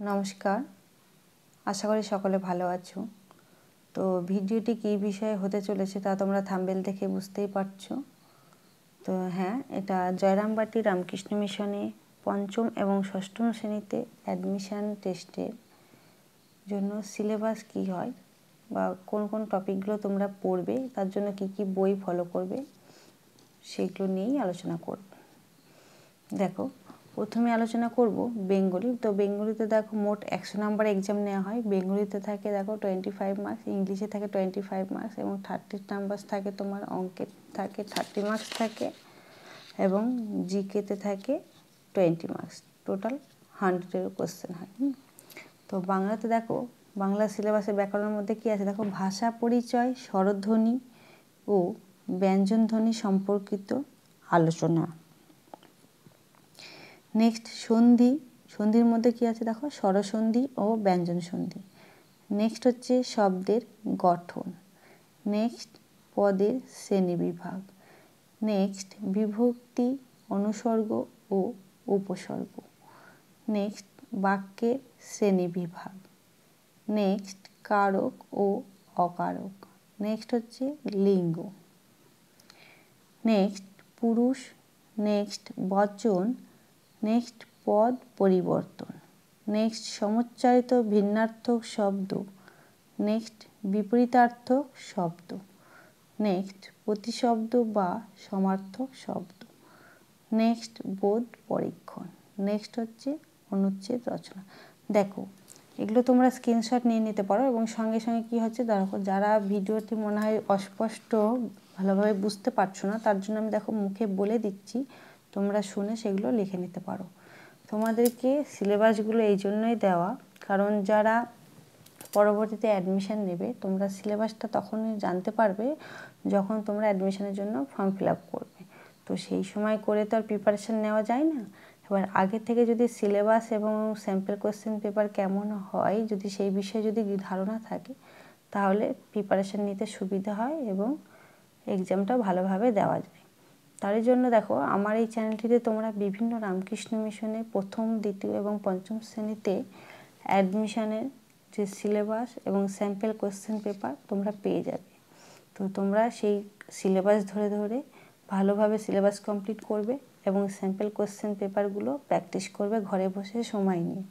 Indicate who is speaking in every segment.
Speaker 1: নমস্কার, আশা করি সকলে ভালো আছো। তো ভিডিওটি কী বিষয়ে হতে চলেছে তা তোমরা থাম্বনেল দেখে বুঝতেই পারছো। তো হ্যাঁ, এটা জয়রামবাটি রামকৃষ্ণ মিশনে পঞ্চম এবং ষষ্ঠম শ্রেণীতে অ্যাডমিশান টেস্টের জন্য সিলেবাস কী হয় বা কোন কোন টপিকগুলো তোমরা পড়বে, তার জন্য কী কী বই ফলো করবে সেগুলো নিয়েই আলোচনা করব। দেখো, প্রথমে আলোচনা করব বেঙ্গলি। তো বেঙ্গলিতে দেখো মোট 100 নাম্বার এক্সাম নেওয়া হয়। বেঙ্গলিতে থাকে দেখো 25 মার্কস, ইংলিশে থাকে 25 মার্কস এবং 30 নাম্বার থাকে তোমার অঙ্কে থাকে 30 মার্কস থাকে এবং জিকেতে থাকে 20 মার্কস। টোটাল 100-এর কোশ্চেন হয়। তো বাংলাতে দেখো, বাংলা সিলেবাসের ব্যাকরণের মধ্যে কী আছে দেখো, ভাষা পরিচয়, স্বরধ্বনি ও ব্যঞ্জনধ্বনি সম্পর্কিত আলোচনা। নেক্সট সন্ধি, সন্ধির মধ্যে কী আছে দেখো, স্বরসন্ধি ও ব্যঞ্জন সন্ধি। নেক্সট হচ্ছে শব্দের গঠন। নেক্সট পদের শ্রেণীবিভাগ। নেক্সট বিভক্তি, অনুসর্গ ও উপসর্গ। নেক্সট বাক্যের শ্রেণীবিভাগ। নেক্সট কারক ও অকারক। নেক্সট হচ্ছে লিঙ্গ। নেক্সট পুরুষ। নেক্সট বচন। নেক্সট পদ পরিবর্তন। নেক্সট সমুচ্চারিত ভিন্নার্থক শব্দ। নেক্সট বিপরীতার্থক শব্দ। নেক্সট প্রতিশব্দ বা সমার্থক শব্দ। নেক্সট বোধ পরীক্ষণ। নেক্সট হচ্ছে অনুচ্ছেদ রচনা। দেখো, এগুলো তোমরা স্ক্রিনশট নিয়ে নিতে পারো এবং সঙ্গে সঙ্গে কী হচ্ছে দেখো, যারা ভিডিওটি মনে হয় অস্পষ্ট, ভালোভাবে বুঝতে পারছো না, তার জন্য আমি দেখো মুখে বলে দিচ্ছি, তোমরা শুনে সেগুলো লিখে নিতে পারো। তোমাদেরকে সিলেবাসগুলো এই জন্যই দেওয়া, কারণ যারা পরবর্তীতে অ্যাডমিশান নেবে, তোমরা সিলেবাসটা তখনই জানতে পারবে যখন তোমরা অ্যাডমিশানের জন্য ফর্ম ফিল আপ করবে। তো সেই সময় করে তো আর প্রিপারেশান নেওয়া যায় না। এবার আগে থেকে যদি সিলেবাস এবং স্যাম্পল কোয়েশ্চেন পেপার কেমন হয়, যদি সেই বিষয়ে যদি ধারণা থাকে, তাহলে প্রিপারেশান নিতে সুবিধা হয় এবং এক্সামটা ভালোভাবে দেওয়া যায়। তার জন্য দেখো, আমার এই চ্যানেলটিতে তোমরা বিভিন্ন রামকৃষ্ণ মিশনে প্রথম, দ্বিতীয় এবং পঞ্চম শ্রেণীতে অ্যাডমিশানের যে সিলেবাস এবং স্যাম্পল কোয়েশ্চেন পেপার তোমরা পেয়ে যাবে। তো তোমরা সেই সিলেবাস ধরে ধরে ভালোভাবে সিলেবাস কমপ্লিট করবে এবং স্যাম্পল কোয়েশ্চেন পেপারগুলো প্র্যাকটিস করবে ঘরে বসে সময় নিয়ে।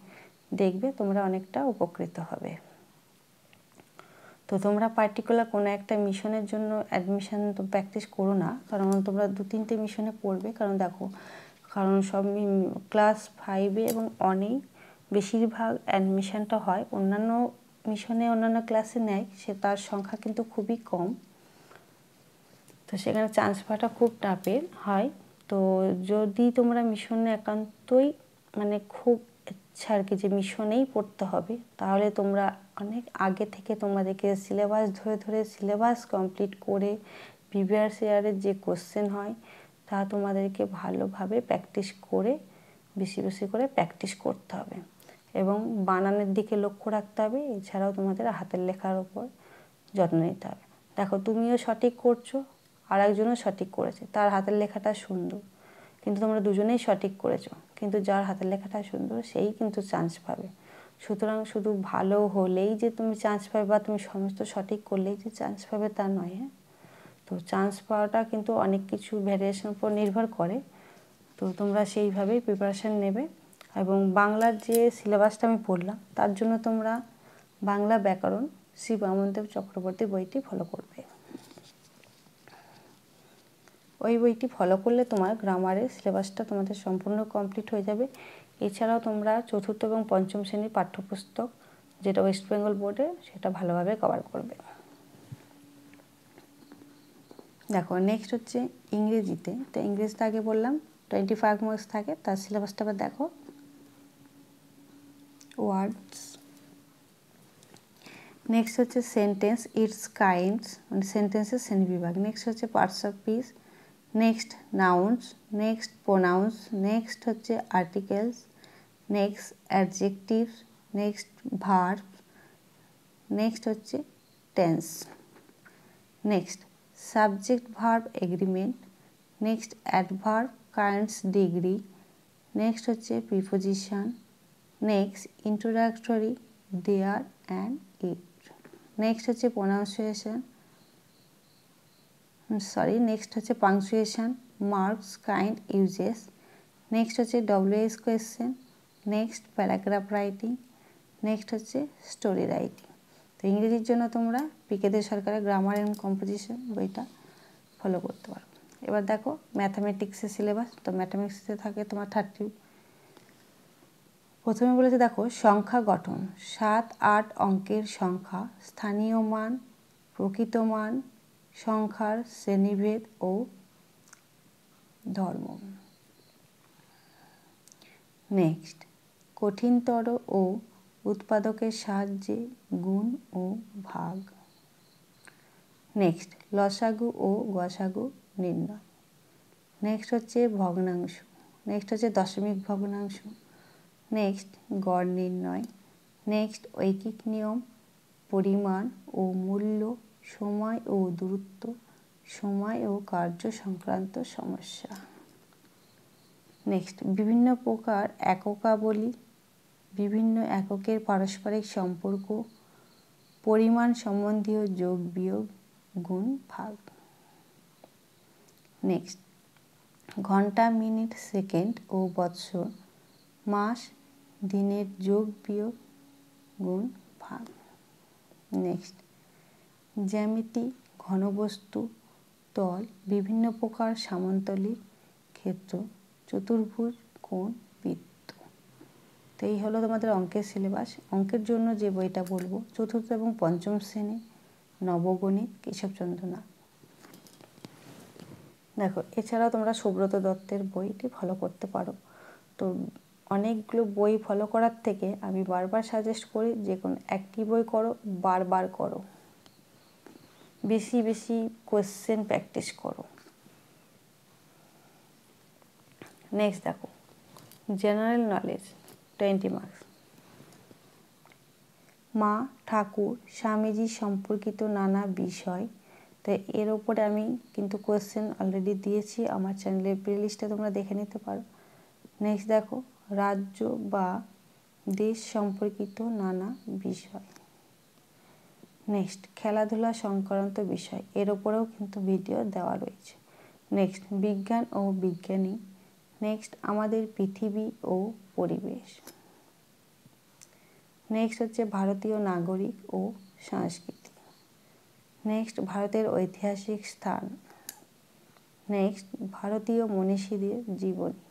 Speaker 1: দেখবে তোমরা অনেকটা উপকৃত হবে। তো তোমরা পার্টিকুলার কোনো একটা মিশনের জন্য অ্যাডমিশান তো প্র্যাকটিস করো না, কারণ তোমরা 2-3টে মিশনে পড়বে। কারণ দেখো, কারণ সব ক্লাস 5-এ এবং 1-এই বেশিরভাগ অ্যাডমিশানটা হয়। অন্যান্য মিশনে অন্যান্য ক্লাসে নেয়, সে তার সংখ্যা কিন্তু খুবই কম। তো সেখানে চান্স পাওয়াটা খুব টাফের হয়। তো যদি তোমরা মিশনে একান্তই মানে খুব ইচ্ছা আর কি যে মিশনেই পড়তে হবে, তাহলে তোমরা অনেক আগে থেকে তোমাদেরকে সিলেবাস ধরে ধরে সিলেবাস কমপ্লিট করে প্রিভিয়াস ইয়ারের যে কোশ্চেন হয় তা তোমাদেরকে ভালোভাবে প্র্যাকটিস করে বেশি বেশি করে প্র্যাকটিস করতে হবে এবং বানানের দিকে লক্ষ্য রাখতে হবে। এছাড়াও তোমাদের হাতের লেখার ওপর যত্ন নিতে হবে। দেখো, তুমিও সঠিক করছো, আর একজনও সঠিক করেছে, তার হাতের লেখাটা সুন্দর, কিন্তু তোমরা দুজনেই সঠিক করেছো, কিন্তু যার হাতের লেখাটা সুন্দর সেই কিন্তু চান্স পাবে। সুতরাং শুধু ভালো হলেই যে তুমি চান্স পাবে বা তুমি সমস্ত সঠিক করলেই যে চান্স পাবে তা নয়। হ্যাঁ, তো চান্স পাওয়াটা কিন্তু অনেক কিছু ভ্যারিয়েশনের উপর নির্ভর করে। তো তোমরা সেইভাবেই প্রিপারেশান নেবে এবং বাংলার যে সিলেবাসটা আমি পড়লাম তার জন্য তোমরা বাংলা ব্যাকরণ শ্রী বামনদেব চক্রবর্তী বইটি ফলো করবে। ওই বইটি ফলো করলে তোমার গ্রামারের সিলেবাসটা তোমাদের সম্পূর্ণ কমপ্লিট হয়ে যাবে। এছাড়াও তোমরা চতুর্থ এবং পঞ্চম শ্রেণীর পাঠ্যপুস্তক যেটা ওয়েস্ট বেঙ্গল বোর্ডের, সেটা ভালোভাবে কভার করবে। দেখো, নেক্সট হচ্ছে ইংরেজিতে। তো ইংরেজিতে আগে বললাম 25 মার্কস থাকে, তার সিলেবাসটা আবার দেখো। ওয়ার্ডস। নেক্সট হচ্ছে সেন্টেন্স, ইটস কাইন্ডস, মানে সেন্টেন্সের শ্রেণীবিভাগ। নেক্সট হচ্ছে parts of speech. Next nouns. Next pronouns. Next হচ্ছে articles. Next adjectives. Next verb. Next হচ্ছে tense. Next subject verb agreement. Next adverb kinds degree. Next হচ্ছে preposition. Next introductory, there and it. Next হচ্ছে pronunciation, next হচ্ছে punctuation, marks, kind, uses. Next হচ্ছে WH question. Next paragraph writing. Next হচ্ছে story writing. তো ইংরেজির জন্য তোমরা PK দে সরকারের গ্রামার অ্যান্ড কম্পোজিশন বইটা ফলো করতে পারো। এবার দেখো ম্যাথামেটিক্সের সিলেবাস। তো ম্যাথামেটিক্সে থাকে তোমার 30। প্রথমে বলেছে দেখো সংখ্যা গঠন, 7, 8 অঙ্কের সংখ্যা, স্থানীয় মান, প্রকৃত মান, সংখ্যার শ্রেণীভেদ ও ধর্ম। নেক্সট কঠিনতর ও উৎপাদকের সাহায্যে গুণ ও ভাগ। নেক্সট লসাগু ও গসাগু নির্ণয়। নেক্সট হচ্ছে ভগ্নাংশ। নেক্সট হচ্ছে দশমিক ভগ্নাংশ। নেক্সট গড় নির্ণয়। নেক্সট ঐকিক নিয়ম, পরিমাণ ও মূল্য, সময় ও দূরত্ব, সময় ও কার্য সংক্রান্ত সমস্যা। নেক্সট বিভিন্ন প্রকার এককাবলী, বিভিন্ন এককের পারস্পরিক সম্পর্ক, পরিমাণ সম্বন্ধীয় যোগ বিয়োগ, গুণ ভাগ। নেক্সট ঘন্টা, মিনিট, সেকেন্ড ও বৎসর, মাস, দিনের যোগ বিয়োগ, গুণ ভাগ। নেক্সট জ্যামিতি, ঘনবস্তু, তল, বিভিন্ন প্রকার সামান্তরিক, ক্ষেত্র, চতুর্ভুজ, কোণ, বৃত্ত। তো এই হলো তোমাদের অঙ্কের সিলেবাস। অঙ্কের জন্য যে বইটা বলবো চতুর্থ এবং পঞ্চম শ্রেণী নবগণিত কেশবচন্দ্র নাথ। দেখো এছাড়াও তোমরা সুব্রত দত্তের বইটি ফলো করতে পারো। তো অনেকগুলো বই ফলো করার থেকে আমি বারবার সাজেস্ট করি যে কোনো একটি বই করো, বারবার করো, বেশি বেশি কোয়েশ্চেন প্র্যাকটিস করো। নেক্সট দেখো জেনারেল নলেজ 20 মার্কস। মা, ঠাকুর, স্বামীজি সম্পর্কিত নানা বিষয়। তো এর ওপরে আমি কিন্তু কোয়েশ্চেন অলরেডি দিয়েছি, আমার চ্যানেলের প্লেলিস্টে তোমরা দেখে নিতে পারো। নেক্সট দেখো রাজ্য বা দেশ সম্পর্কিত নানা বিষয়। নেক্সট খেলাধুলা সংক্রান্ত বিষয়, এর ওপরেও কিন্তু ভিডিও দেওয়া রয়েছে। নেক্সট বিজ্ঞান ও বিজ্ঞানী। নেক্সট আমাদের পৃথিবী ও পরিবেশ। নেক্সট হচ্ছে ভারতীয় নাগরিক ও সংস্কৃতি। নেক্সট ভারতের ঐতিহাসিক স্থান। নেক্সট ভারতীয় মনীষীদের জীবনী।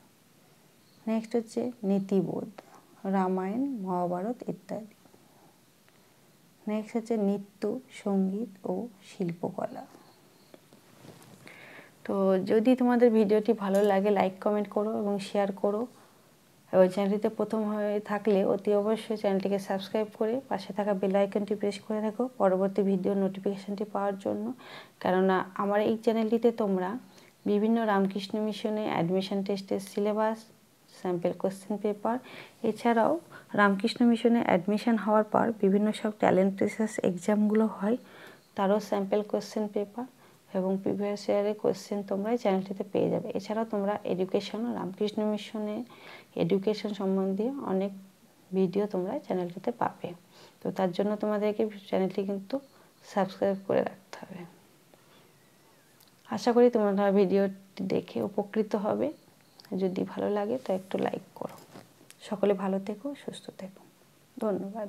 Speaker 1: নেক্সট হচ্ছে নীতিবোধ, রামায়ণ, মহাভারত ইত্যাদি। নেক্সট হচ্ছে নৃত্য, সঙ্গীত ও শিল্পকলা। তো যদি তোমাদের ভিডিওটি ভালো লাগে লাইক কমেন্ট করো এবং শেয়ার করো। এবং চ্যানেলটিতে প্রথম হয়ে থাকলে অতি অবশ্যই চ্যানেলটিকে সাবস্ক্রাইব করে পাশে থাকা বেল আইকনটি প্রেস করে রাখো পরবর্তী ভিডিও নোটিফিকেশানটি পাওয়ার জন্য। কেননা আমার এই চ্যানেলটিতে তোমরা বিভিন্ন রামকৃষ্ণ মিশনে অ্যাডমিশন টেস্টের সিলেবাস, স্যাম্পল কোশ্চেন পেপার, এছাড়াও রামকৃষ্ণ মিশনে অ্যাডমিশন হওয়ার পর বিভিন্ন সব ট্যালেন্ট টেস্ট এক্সামগুলো হয়, তারও স্যাম্পল কোশ্চেন পেপার এবং প্রিভিয়াস ইয়ারের কোশ্চেন তোমরা এই চ্যানেলটিতে পেয়ে যাবে। এছাড়াও তোমরা এডুকেশন, রামকৃষ্ণ মিশনে এডুকেশন সম্বন্ধীয় অনেক ভিডিও তোমরা চ্যানেলটিতে পাবে। তো তার জন্য তোমাদেরকে চ্যানেলটি কিন্তু সাবস্ক্রাইব করে রাখতে হবে। আশা করি তোমরা ভিডিওটি দেখে উপকৃত হবে। যদি ভালো লাগে তো একটু লাইক করো। সকলে ভালো থেকো, সুস্থ থেকো। ধন্যবাদ।